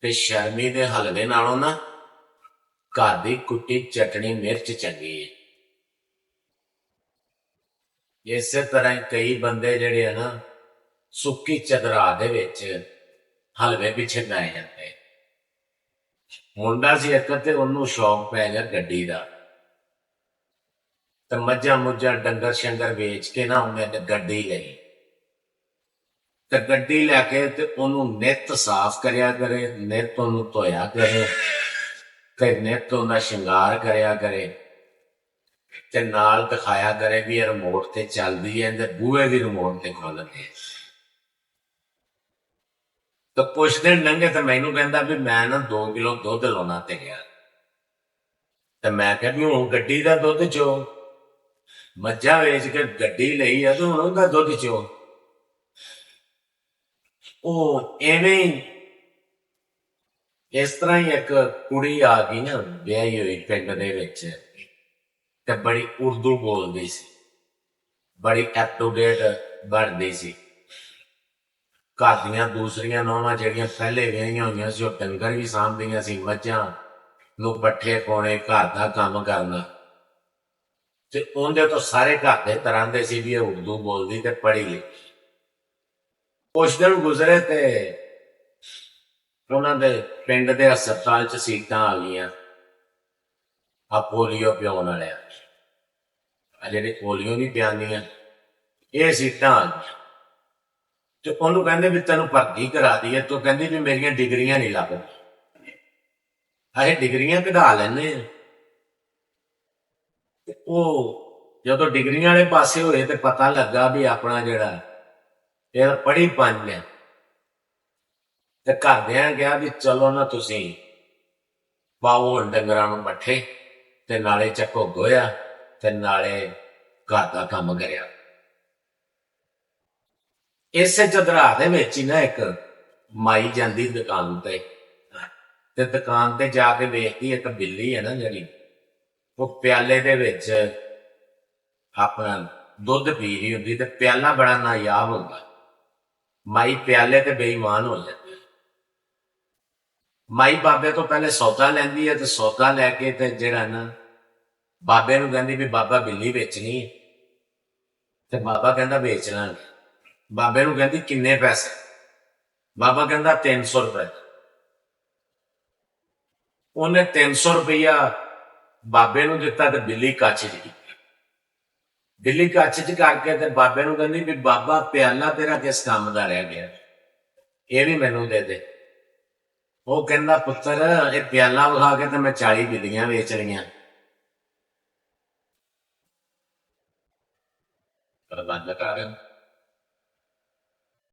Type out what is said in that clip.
ਤੇ ਸ਼ਰਮੀ ਦੇ ਹਲਵੇ ਨਾਲੋਂ ਨਾ ਘਰ ਦੀ ਕੁੱਟੀ ਚਟਣੀ ਮਿਰਚ ਚੰਗੀ ਹੈ। ਇਸੇ ਤਰ੍ਹਾਂ ਹੀ ਕਈ ਬੰਦੇ ਜਿਹੜੇ ਆ ਨਾ ਸੁੱਕੀ ਚਦਰਾ ਦੇ ਵਿੱਚ ਹਲਵੇ ਪਿੱਛੇ ਪੈ ਜਾਂਦੇ। ਮੁੰਡਾ ਸੀ ਇੱਕ ਤੇ ਉਹਨੂੰ ਸ਼ੌਕ ਪੈ ਗਿਆ ਗੱਡੀ ਦਾ, ਤੇ ਮੱਝਾਂ ਮੁੱਝਾਂ ਡੰਗਰ ਸ਼ੰਗਰ ਵੇਚ ਕੇ ਨਾ ਉਹਨੇ ਗੱਡੀ ਲਈ, ਤੇ ਗੱਡੀ ਲੈ ਕੇ ਤੇ ਉਹਨੂੰ ਨਿੱਤ ਸਾਫ਼ ਕਰਿਆ ਕਰੇ, ਨਿੱਤ ਉਹਨੂੰ ਧੋਇਆ ਕਰੇ, ਤੇ ਨਿੱਤ ਉਹਦਾ ਸ਼ਿੰਗਾਰ ਕਰਿਆ ਕਰੇ, ਤੇ ਨਾਲ ਦਿਖਾਇਆ ਕਰੇ ਵੀ ਇਹ ਰਿਮੋਟ ਤੇ ਚੱਲਦੀ ਹੈ, ਤੇ ਬੂਹੇ ਵੀ ਰਿਮੋਟ ਤੇ ਖੋਲ੍ਹਦੇ। ਤੇ ਕੁਛ ਦਿਨ ਲੰਘੇ ਤੇ ਮੈਨੂੰ ਕਹਿੰਦਾ ਵੀ ਮੈਂ ਨਾ 2 ਕਿਲੋ ਦੁੱਧ ਲਾਉਣਾ ਤੇ ਗਿਆ। ਤੇ ਮੈਂ ਕਿਹਾ ਵੀ ਹੁਣ ਗੱਡੀ ਦਾ ਦੁੱਧ ਚੋ, ਮੱਝਾਂ ਵੇਚ ਕੇ ਗੱਡੀ ਲਈ ਆ ਤੇ ਹੁਣ ਉਹਦਾ ਦੁੱਧ ਚੋ। ਉਹ ਐਵੇਂ ਇਸ ਤਰ੍ਹਾਂ ਹੀ ਇੱਕ ਕੁੜੀ ਆ ਗਈ ਨਾ ਵਿਆਹੀ ਹੋਈ ਪਿੰਡ ਦੇ ਵਿੱਚ, ਤੇ ਬੜੀ ਉਰਦੂ ਬੋਲਦੀ ਸੀ, ਬੜੀ ਅਪ ਟੂ ਡੇਟ ਬਣਦੀ ਸੀ। ਘਰ ਦੀਆਂ ਦੂਸਰੀਆਂ ਨੌਵਾਂ ਜਿਹੜੀਆਂ ਪਹਿਲੇ ਵਿਆਹੀਆਂ ਹੋਈਆਂ ਸੀ ਉਹ ਡੰਗਰ ਵੀ ਸਾਂਭਦੀਆਂ ਸੀ, ਮੱਝਾਂ ਨੂੰ ਪੱਠੇ ਪਾਉਣੇ, ਘਰ ਦਾ ਕੰਮ ਕਰਨਾ, ਤੇ ਉਹਦੇ ਤੋਂ ਸਾਰੇ ਘਰ ਦੇ ਤਰ੍ਹਾਂ ਦੇ ਸੀ ਵੀ ਇਹ ਉਰਦੂ ਬੋਲਦੀ ਤੇ ਪੜ੍ਹੀ ਲਿਖੀ। ਕੁਛ ਦਿਨ ਗੁਜ਼ਰੇ ਤੇ ਉਹਨਾਂ ਦੇ ਪਿੰਡ ਦੇ ਹਸਪਤਾਲ 'ਚ ਸੀਟਾਂ ਆ ਗਈਆਂ ਆ ਪੋਲੀਓ ਪਿਆਉਣ ਵਾਲਿਆਂ, ਆ ਜਿਹੜੇ ਪੋਲੀਓ ਨਹੀਂ ਪਿਆਉਂਦੀਆਂ ਇਹ ਸੀਟਾਂ ਆ ਗਈਆਂ। ਤੇ ਉਹਨੂੰ ਕਹਿੰਦੇ ਵੀ ਤੈਨੂੰ ਭਰਤੀ ਕਰਾ ਦਈਏ, ਤੂੰ ਕਹਿੰਦੀ ਵੀ ਮੇਰੀਆਂ ਡਿਗਰੀਆਂ ਨਹੀਂ ਲੱਗਦੀਆਂ। ਅਸੀਂ ਡਿਗਰੀਆਂ ਕਢਾ ਲੈਂਦੇ ਆ। ਉਹ ਜਦੋਂ ਡਿਗਰੀਆਂ ਵਾਲੇ ਪਾਸੇ ਹੋਏ ਤੇ ਪਤਾ ਲੱਗਾ ਵੀ ਆਪਣਾ ਜਿਹੜਾ ਇਹ ਪੜ੍ਹੀ ਪੰਜ ਹੈ, ਤੇ ਘਰਦਿਆਂ ਕਿਹਾ ਵੀ ਚਲੋ ਨਾ ਤੁਸੀਂ ਪਾਓ ਹੁਣ ਡੰਗਰਾਂ ਨੂੰ ਪੱਠੇ, ਤੇ ਨਾਲੇ ਚੱਕੋ ਗੋਇਆ, ਤੇ ਨਾਲੇ ਘਰ ਦਾ ਕੰਮ ਕਰਿਆ। ਇਸੇ ਚਦਰਾ ਦੇ ਵਿੱਚ ਹੀ ਨਾ ਇੱਕ ਮਾਈ ਜਾਂਦੀ ਦੁਕਾਨ ਤੇ ਦੁਕਾਨ ਤੇ ਜਾ ਕੇ ਵੇਖਦੀ ਇੱਕ ਬਿੱਲੀ ਹੈ ਨਾ ਜਿਹੜੀ, ਉਹ ਪਿਆਲੇ ਦੇ ਵਿੱਚ ਆਪਣਾ ਦੁੱਧ ਪੀ ਰਹੀ ਹੁੰਦੀ, ਤੇ ਪਿਆਲਾ ਬੜਾ ਨਾਯਾਬ ਹੁੰਦਾ। ਮਾਈ ਪਿਆਲੇ ਤੇ ਬੇਈਮਾਨ ਹੋ ਜਾਂਦੀ। ਮਾਈ ਬਾਬੇ ਤੋਂ ਪਹਿਲੇ ਸੌਦਾ ਲੈਂਦੀ ਹੈ, ਤੇ ਸੌਦਾ ਲੈ ਕੇ ਤੇ ਜਿਹੜਾ ਨਾ ਬਾਬੇ ਨੂੰ ਕਹਿੰਦੀ ਵੀ ਬਾਬਾ ਬਿੱਲੀ ਵੇਚਣੀ ਹੈ, ਤੇ ਬਾਬਾ ਕਹਿੰਦਾ ਵੇਚ ਲਾਂਗੇ। ਬਾਬੇ ਨੂੰ ਕਹਿੰਦੀ ਕਿੰਨੇ ਪੈਸੇ? ਬਾਬਾ ਕਹਿੰਦਾ 300 ਰੁਪਏ। ਉਹਨੇ 300 ਰੁਪਇਆ ਬਾਬੇ ਨੂੰ ਦਿੱਤਾ ਤੇ ਬਿੱਲੀ ਕੱਚ ਚ ਗਈ। ਬਿੱਲੀ ਕੱਚ ਚ ਕਰਕੇ ਤੇ ਬਾਬੇ ਨੂੰ ਕਹਿੰਦੀ ਵੀ ਬਾਬਾ ਪਿਆਲਾ ਤੇਰਾ ਕਿਸ ਕੰਮ ਦਾ ਰਹਿ ਗਿਆ, ਇਹ ਵੀ ਮੈਨੂੰ ਦੇ ਦੇ। ਉਹ ਕਹਿੰਦਾ ਪੁੱਤਰ ਇਹ ਪਿਆਲਾ ਵਿਖਾ ਕੇ ਤੇ ਮੈਂ 40 ਬਿੱਲੀਆਂ ਵੇਚ ਲਈਆਂ। ਬੰਦ ਕਰ